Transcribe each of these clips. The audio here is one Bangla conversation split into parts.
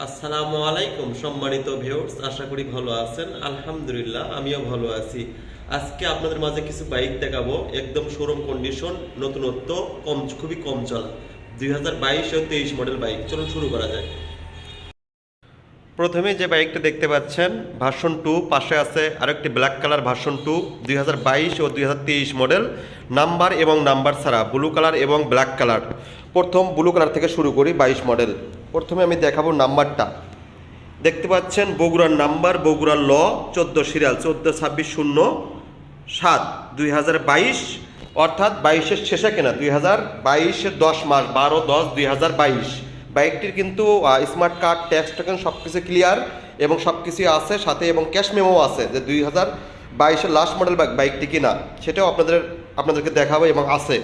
আসসালামু আলাইকুম সম্মানিত ভিউয়ার্স, আশা করি ভালো আছেন। আলহামদুলিল্লাহ আমিও ভালো আছি। আজকে আপনাদের মাঝে কিছু বাইক দেখাবো, একদম শোরুম কন্ডিশন, নতুনত্ব, খুবই কম চলা 2022 ও 23 মডেল বাইক। চলুন শুরু করা যায়। প্রথমে যে বাইকটা দেখতে পাচ্ছেন ভার্সন 2, পাশে আছে আরেকটি ব্ল্যাক কালার ভার্সন 2 2022 ও 2023 মডেল, নাম্বার এবং নাম্বার ছাড়া, ব্লু কালার এবং ব্ল্যাক কালার। প্রথম ব্লু কালার থেকে শুরু করি, 22 মডেল। প্রথমে আমি দেখাবো নাম্বারটা। দেখতে পাচ্ছেন বগুড়ার নাম্বার, বগুড়ার ল 14 সিরিয়াল 142607 2022, অর্থাৎ 22-এর শেষে কেনা, 2022-এর 10 মাস 12-10-2022। বাইকটির কিন্তু স্মার্ট কার্ড, ট্যাক্স টোকেন সব কিছু ক্লিয়ার এবং সব কিছুই আছে সাথে, এবং ক্যাশ মেমো আছে যে 2022-এর লাস্ট মডেল বাইকটি কিনা, সেটাও আপনাদেরকে দেখাবো এবং আছে।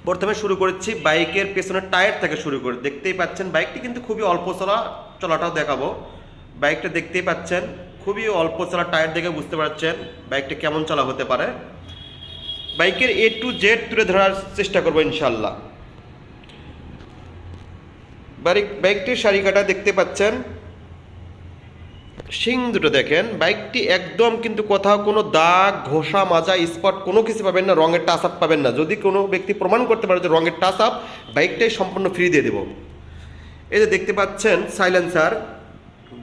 প্রথমে শুরু করেছি বাইকের পেছনের টায়ার থেকে শুরু করে। দেখতেই পাচ্ছেন বাইকটি কিন্তু খুবই অল্প চলাটাও দেখাবো। বাইকটা দেখতেই পাচ্ছেন খুবই অল্প চলা, টায়ার দেখে বুঝতে পারছেন বাইকটা কেমন চলা হতে পারে। বাইকের A to Z তুলে ধরার চেষ্টা করবো ইনশাল্লাহ। বাইকটির সারিকাটা দেখতে পাচ্ছেন, শিং দুটো দেখেন। বাইকটি একদম কিন্তু কোথাও কোনো দাগ, ঘষা, মাজা, স্পট কোনো কিছু পাবেন না, রঙের টাচ আপ পাবেন না। যদি কোনো ব্যক্তি প্রমাণ করতে পারে যে রঙের টাচ আপ, বাইকটাই সম্পূর্ণ ফ্রি দিয়ে দেব। এই যে দেখতে পাচ্ছেন সাইলেন্সার,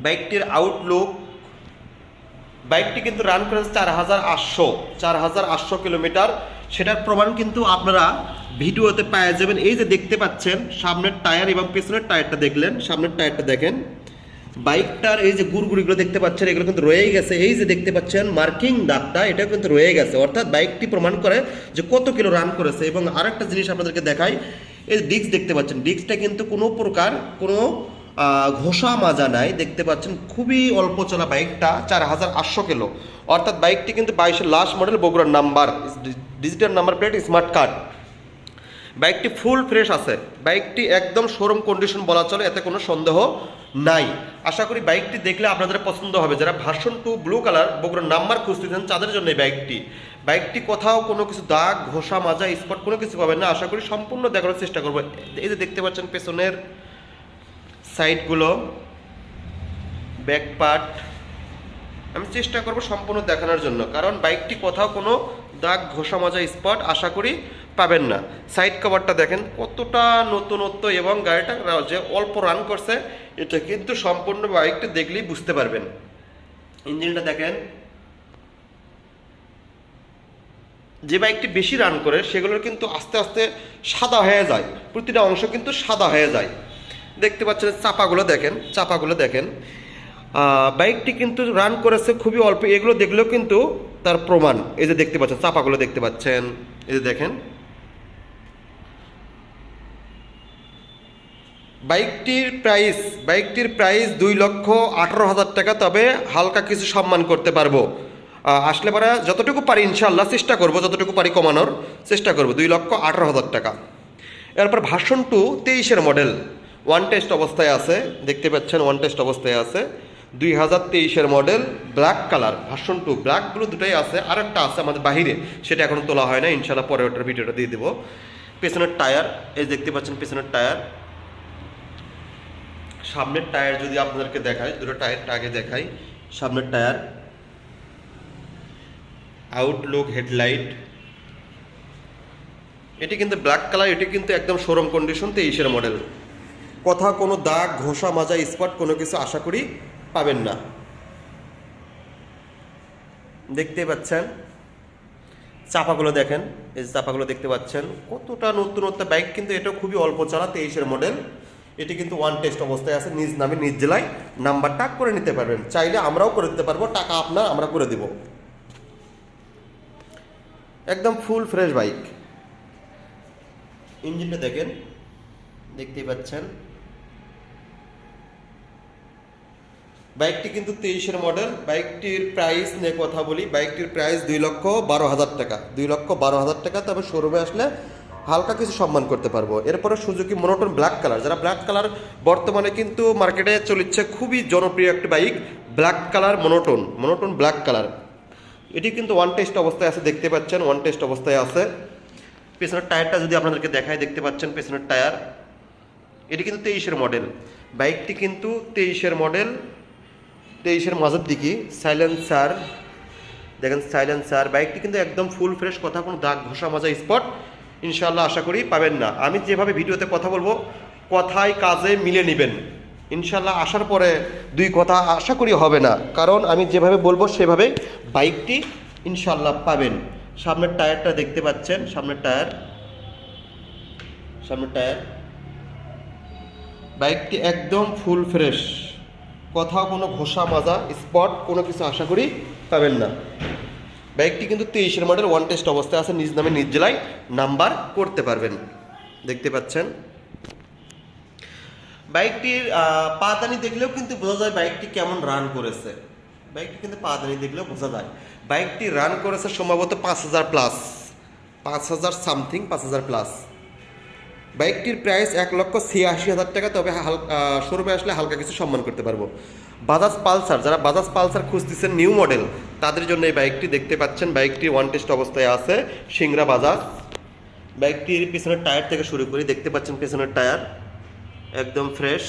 বাইকটির আউটলুক। বাইকটি কিন্তু রান করেছে 4800 কিলোমিটার। সেটার প্রমাণ কিন্তু আপনারা ভিডিওতে পাওয়া যাবেন। এই যে দেখতে পাচ্ছেন সামনের টায়ার এবং পেছনের টায়ারটা দেখলেন, সামনের টায়ারটা দেখেন। বাইকটার এই যে গুড়গুড়িগুলো দেখতে পাচ্ছেন, এগুলো কিন্তু রয়েই গেছে। এই যে দেখতে পাচ্ছেন মার্কিং দাগটা, এটা কিন্তু রয়ে গেছে, অর্থাৎ বাইকটি প্রমাণ করে যে কত কিলো রান করেছে। এবং আরেকটা জিনিস আপনাদেরকে দেখাই, এই ডিস্ক দেখতে পাচ্ছেন, ডিস্কটা কিন্তু কোনো প্রকার কোনো ঘষা মাজা নাই। দেখতে পাচ্ছেন খুবই অল্প চলা বাইকটা, 4800 কিলো। অর্থাৎ বাইকটি কিন্তু 22-এর লাস্ট মডেল, বগুড়ার number, digital number plate, smart card. বাইকটি ফুল ফ্রেশ আছে, বাইকটি একদম শোরুম কন্ডিশন বলা চলে, এতে কোনো সন্দেহ নাই। আশা করি বাইকটি দেখলে আপনাদের পছন্দ হবে। যারা ভার্সন 2 ব্লু কালার বগুড়ার নাম্বার খুঁজতেছেন তাদের জন্য এই বাইকটি কোথাও কোনো কিছু দাগ, ঘষা, মাজা, স্পট কোনো কিছু পাবেন না। আশা করি সম্পূর্ণ দেখানোর চেষ্টা করবো। এই যে দেখতে পাচ্ছেন পেছনের সাইডগুলো, ব্যাক পার্ট, আমি চেষ্টা করব সম্পূর্ণ দেখানোর জন্য, কারণ বাইকটি কোথাও কোনো দাগ, ঘষা, মাজা, স্পট আশা করি পাবেন না। সাইড কভারটা দেখেন কতটা নতুনত্ব, এবং গাড়িটা যে অল্প রান করছে এটা কিন্তু সম্পূর্ণ বাইকটি দেখলেই বুঝতে পারবেন। ইঞ্জিনটা দেখেন, যে বাইকটি বেশি রান করে সেগুলোর কিন্তু আস্তে আস্তে সাদা হয়ে যায়, প্রতিটা অংশ কিন্তু সাদা হয়ে যায়। দেখতে পাচ্ছেন চাপাগুলো দেখেন। বাইকটি কিন্তু রান করেছে খুবই অল্প, এগুলো দেখলেও কিন্তু তার প্রমাণ। এই যে দেখতে পাচ্ছেন চাপাগুলো দেখতে পাচ্ছেন, এই যে দেখেন। বাইকটির প্রাইস 2,18,000 টাকা। তবে হালকা কিছু সম্মান করতে পারবো, আসলে পরে যতটুকু পারি ইনশাল্লাহ চেষ্টা করব, যতটুকু পারি কমানোর চেষ্টা করব। 2,18,000 টাকা। এরপর ভার্সন 2 23-এর মডেল, ওয়ান টেস্ট অবস্থায় আছে, দেখতে পাচ্ছেন ওয়ান টেস্ট অবস্থায় আছে। 2023-এর model, black colour, version 2, black blue দুটোই আছে। আরেকটা আছে আমাদের বাহিরে, সেটা এখনো তোলা হয় না, ইনশাল্লাহ পরে ওটার ভিডিওটা দিয়ে দেবো। পেছনের টায়ার, এই দেখতে পাচ্ছেন পেছনের টায়ার। সামনের টায়ার যদি আপনাদেরকে দেখাই, দুটো টায়ারটা আগে দেখাই। সামনের টায়ার, আউটলুক, হেডলাইট, এটি কিন্তু ব্ল্যাক কালার, এটি কিন্তু একদম শোরুম কন্ডিশন, 23-এর মডেল। কোথাও কোনো দাগ, ঘষা, মাজা, স্পট কোনো কিছু আশা করি পাবেন না। দেখতে পাচ্ছেন চাপাগুলো দেখেন, এই চাপাগুলো দেখতে পাচ্ছেন কতটা নতুনত্ব বাইক, কিন্তু এটাও খুবই অল্প চলা, 23-এর মডেল। এটি কিন্তু ওয়ান টেস্ট অবস্থায় আছে, নিজ নামে নিজ জেলায় নাম্বারটা করে নিতে পারবেন। চাইলে আমরাও করে দিতে পারবো, টাকা আপনার, আমরা করে দেব। একদম ফুল ফ্রেশ বাইক। ইঞ্জিনটা দেখেন, দেখতেই পাচ্ছেন। বাইকটি কিন্তু 23-এর মডেল। বাইকটির প্রাইস নিয়ে কথা বলি, বাইকটির প্রাইস 2,12,000 টাকা, 2,12,000 টাকা। তবে শোরুমে আসলে হালকা কিছু সম্মান করতে পারবো। এরপরে সুজুকি মনোটন ব্ল্যাক কালার, যারা ব্ল্যাক কালার বর্তমানে কিন্তু মার্কেটে চলেছে, খুবই জনপ্রিয় একটি bike, black colour monotone black colour. এটি কিন্তু ওয়ান টেস্ট অবস্থায় আছে, দেখতে পাচ্ছেন ওয়ান টেস্ট অবস্থায় আছে। পেছনের টায়ারটা যদি আপনাদেরকে দেখায়, দেখতে পাচ্ছেন পেছনের টায়ার, এটি কিন্তু 23-এর মডেল, বাইকটি কিন্তু 23-এর মডেল, 23-এর মাঝের দিকে। সাইলেন্সার দেখেন, সাইলেন্সার। বাইকটি কিন্তু একদম ফুল ফ্রেশ, কথা কোনো দাগ ঘষা মাজা স্পট ইনশাল্লাহ আশা করি পাবেন না। আমি যেভাবে ভিডিওতে কথা বলবো কথায় কাজে মিলে নেবেন ইনশাল্লাহ। আসার পরে দুই কথা আশা করি হবে না, কারণ আমি যেভাবে বলবো সেভাবে বাইকটি ইনশাল্লাহ পাবেন। সামনের টায়ারটা দেখতে পাচ্ছেন, সামনের টায়ার, বাইকটি একদম ফুল ফ্রেশ, কোথাও কোনো ঘষা মাজা স্পট কোনো কিছু আশা করি পাবেন না। বাইকটি কিন্তু 23-এর মডেল, ওয়ান টেস্ট অবস্থায় আছে, নিজ নামে নিজ জেলায় নাম্বার করতে পারবেন। দেখতে পাচ্ছেন বাইকটির পাদানি দেখলেও কিন্তু বোঝা যায় বাইকটি কেমন রান করেছে। বাইকটি কিন্তু পাদানি দেখলেও বোঝা যায় বাইকটি রান করেছে সম্ভবত 5,000 প্লাস, 5,000 সামথিং, 5,000 প্লাস। বাইকটির প্রাইস 1,86,000 টাকা। তবে শোরুমে আসলে হালকা কিছু সম্মান করতে পারবো। বাজাজ পালসার, যারা বাজাজ পালসার খুঁজতেছেন নিউ মডেল, তাদের জন্য এই বাইকটি দেখতে পাচ্ছেন। বাইকটি ওয়ান টেস্ট অবস্থায় আছে, সিংড়া বাজাজ। বাইকটির পিছনের টায়ার থেকে শুরু করি, দেখতে পাচ্ছেন পিছনের টায়ার একদম ফ্রেশ,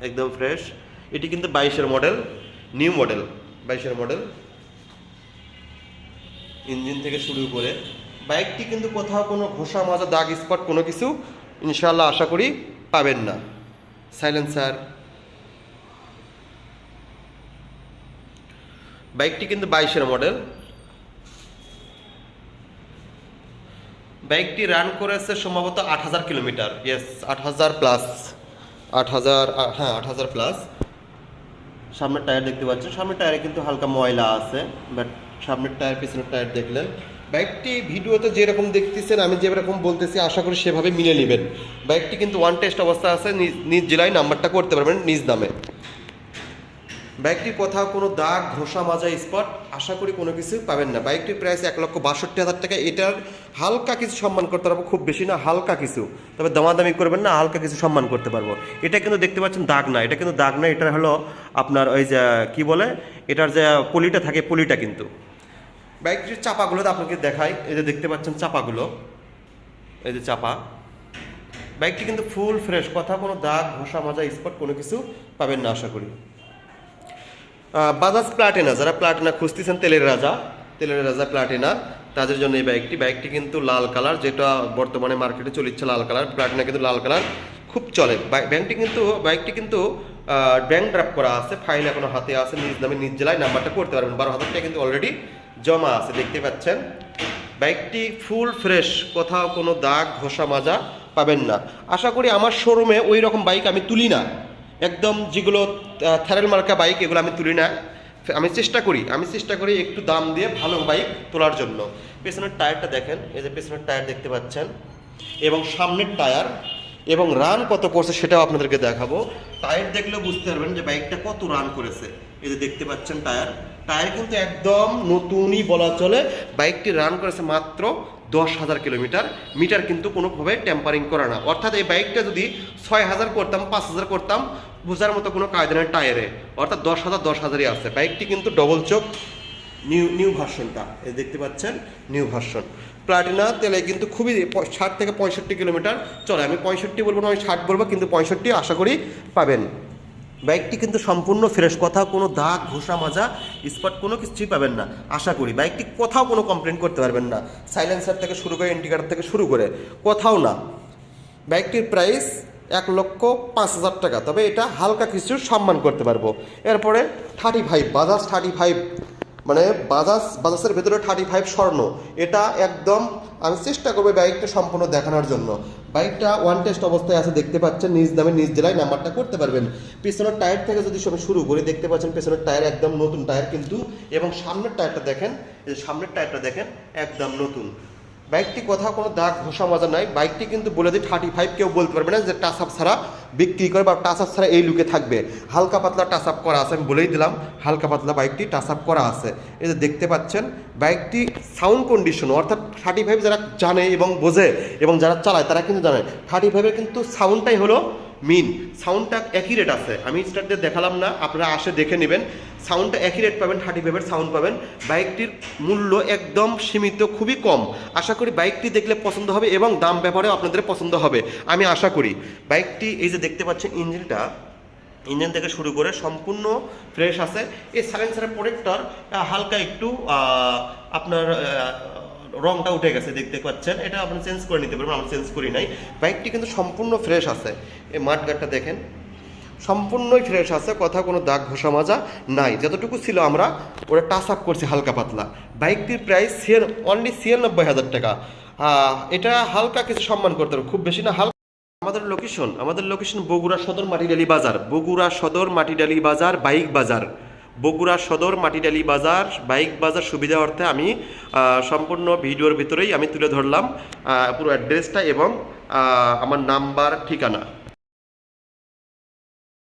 একদম ফ্রেশ। এটি কিন্তু 22-এর মডেল, নিউ মডেল, 22-এর মডেল। ইঞ্জিন থেকে শুরু করে বাইকটি কিন্তু কোথাও কোনো ঘষা মাজা দাগ স্পট কোনো কিছু ইনশাআল্লাহ আশা করি পাবেন না। সাইলেন্সার, বাইকটি কিন্তু 22-এর মডেল। বাইকটি রান করেছে সম্ভবত 8,000 কিলোমিটার, ইয়েস 8,000 প্লাস, 8,000, হ্যাঁ 8,000 প্লাস। সামনের টায়ার দেখতে পাচ্ছেন, সামনের টায়ারে কিন্তু হালকা ময়লা আছে, বাট সামনের টায়ার পিছনের টায়ার দেখলেন। বাইকটি ভিডিওতে যেরকম দেখতেছেন আমি যেরকম বলতেছি আশা করি সেভাবে মিলে নেবেন। বাইকটি কিন্তু ওয়ান টেস্ট অবস্থা আছে, নিজ জেলায় নাম্বারটা করতে পারবেন নিজ নামে। বাইকটির কোথাও কোনো দাগ ঘষা মাজা স্পট আশা করি কোনো কিছু পাবেন না। বাইকটির প্রাইস 1,62,000 টাকা। এটার হালকা কিছু সম্মান করতে পারবো, খুব বেশি না, হালকা কিছু, তবে দামাদামি করবেন না, হালকা কিছু সম্মান করতে পারবো। এটা কিন্তু দেখতে পাচ্ছেন দাগ না, এটা কিন্তু দাগ না, এটা হলো আপনার ওই যে কি বলে এটার যে পলিটা থাকে, পলিটা কিন্তু। বাইকটির চাপাগুলো তো আপনাকে দেখাই, এই যে দেখতে পাচ্ছেন চাপাগুলো, এই যে চাপা। বাইকটি কিন্তু ফুল ফ্রেশ, কথা কোনো দাগ ঘষা মাজা স্পট কোনো কিছু পাবেন না আশা করি। বাজাজ প্লাটিনা, যারা প্লাটিনা খুঁজতেছেন, তেলের রাজা প্লাটিনা, তাদের জন্য এই বাইকটি কিন্তু লাল কালার, যেটা বর্তমানে মার্কেটে চলছে লাল কালার। প্লাটিনা কিন্তু লাল কালার খুব চলে। বাইকটি কিন্তু ব্যাংক ড্রাফট করা আছে, ফাইল এখনো হাতে আছে, নিজ নামে নিজ জেলায় নাম্বারটা করতে পারবেন। 12,000 টাকা কিন্তু অলরেডি জমা আছে, দেখতে পাচ্ছেন। বাইকটি ফুল ফ্রেশ, কোথাও কোনো দাগ ঘষা মাজা পাবেন না আশা করি। আমার শোরুমে ওই রকম বাইক আমি তুলি না, একদম যেগুলো থ্যারেল মার্কা বাইক এগুলো আমি তুলি না। আমি চেষ্টা করি একটু দাম দিয়ে ভালো বাইক তোলার জন্য। পেছনের টায়ারটা দেখেন, এই যে পেছনের টায়ার দেখতে পাচ্ছেন, এবং সামনের টায়ার, এবং রান কত করছে সেটাও আপনাদেরকে দেখাবো। টায়ার দেখলেও বুঝতে পারবেন যে বাইকটা কত রান করেছে। এই যে দেখতে পাচ্ছেন টায়ার কিন্তু একদম নতুনই বলা চলে। বাইকটি রান করেছে মাত্র 10,000 কিলোমিটার, মিটার কিন্তু কোনোভাবে টেম্পারিং করা না। অর্থাৎ এই বাইকটা যদি 6,000 করতাম, 5,000 করতাম, বোঝার মতো কোনো কায়দা নেই টায়ারে, অর্থাৎ 10,000-10,000ই আছে। বাইকটি কিন্তু ডবল চোখ, নিউ ভার্সনটা এই দেখতে পাচ্ছেন, নিউ ভার্সন। প্লাটিনা তেলে কিন্তু খুবই 60 থেকে 65 কিলোমিটার চলে। আমি 65 বলবো না, আমি 60 বলবো, কিন্তু 65 আশা করি পাবেন। বাইকটি কিন্তু সম্পূর্ণ ফ্রেশ, কোথাও কোনো দাগ ঘষা মাজা স্পট কোনো কিছুই পাবেন না আশা করি। বাইকটি কোথাও কোনো কমপ্লেন করতে পারবেন না, সাইলেন্সার থেকে শুরু করে ইন্ডিকেটর থেকে শুরু করে কোথাও না। বাইকটির প্রাইস 1,05,000 টাকা, তবে এটা হালকা কিছু সম্মান করতে পারবো। এরপরে 35, বাজাজ 35, মানে বাজাজের ভেতরে 35 স্বর্ণ, এটা একদম আমি চেষ্টা করবো বাইকটা সম্পূর্ণ দেখানোর জন্য। বাইকটা ওয়ান টেস্ট অবস্থায় আছে, দেখতে পাচ্ছেন, নিজ নামে নিজ জেলায় নাম্বারটা করতে পারবেন। পিছনের টায়ার থেকে যদি শুরু করি, দেখতে পাচ্ছেন পেছনের টায়ার একদম নতুন টায়ার কিন্তু, এবং সামনের টায়ারটা দেখেন, এই যে সামনের টায়ারটা দেখেন একদম নতুন। বাইকটি কোথাও কোনো দাগ ঘষা মাজা নাই। বাইকটি কিন্তু বলে দিই 35 কেউ বলতে পারবে না যে টাচ আপ ছাড়া বিক্রি করে বা টাচ আপ ছাড়া এই লুকে থাকবে। হালকা পাতলা টাচ আপ করা আছে, আমি বলেই দিলাম হালকা পাতলা বাইকটি টাচ আপ করা আছে। এই যে দেখতে পাচ্ছেন বাইকটি সাউন্ড কন্ডিশন, অর্থাৎ 35 যারা জানে এবং বোঝে এবং যারা চালায় তারা কিন্তু জানে 35-এর কিন্তু সাউন্ডটাই হলো মিন সাউন্ডটা অ্যাকিউরেট আছে, আমি স্টার্ট দিয়ে দেখালাম না, আপনারা আসে দেখে নেবেন। সাউন্ডটা অ্যাকিউরেট পাবেন, 35 সাউন্ড পাবেন। বাইকটির মূল্য একদম সীমিত, খুবই কম। আশা করি বাইকটি দেখলে পছন্দ হবে এবং দাম ব্যাপারেও আপনাদের পছন্দ হবে আমি আশা করি। বাইকটি এই যে দেখতে পাচ্ছেন ইঞ্জিন থেকে শুরু করে সম্পূর্ণ ফ্রেশ আছে। এই সাইলেন্সারের প্রোটেক্টর হালকা একটু আপনার রংটা উঠে গেছে দেখতে পাচ্ছেন, এটা আপনি চেঞ্জ করে নিতে পারবেন, আমরা চেঞ্জ করি নাই। বাইকটি কিন্তু সম্পূর্ণ ফ্রেশ আছে। এই মাঠগাটটা দেখেন সম্পূর্ণই ফ্রেশ আছে, কথা কোনো দাগ ঘষা মাজা নাই। যতটুকু ছিল আমরা ওরা টাচ আপ করছি হালকা পাতলা। বাইকটির প্রাইস অনলি 96,000 টাকা। এটা হালকা কিছু সম্মান করতে হবে, খুব বেশি না, হালকা। আমাদের লোকেশন বগুড়া সদর মাটিডালি বাজার, বগুড়া সদর মাটিডালি বাজার বাইক বাজার, বগুড়া সদর মাটিডালি বাজার বাইক বাজার। সুবিধা অর্থে আমি সম্পূর্ণ ভিডিওর ভিতরেই আমি তুলে ধরলাম পুরো অ্যাড্রেসটা এবং আমার নাম্বার ঠিকানা।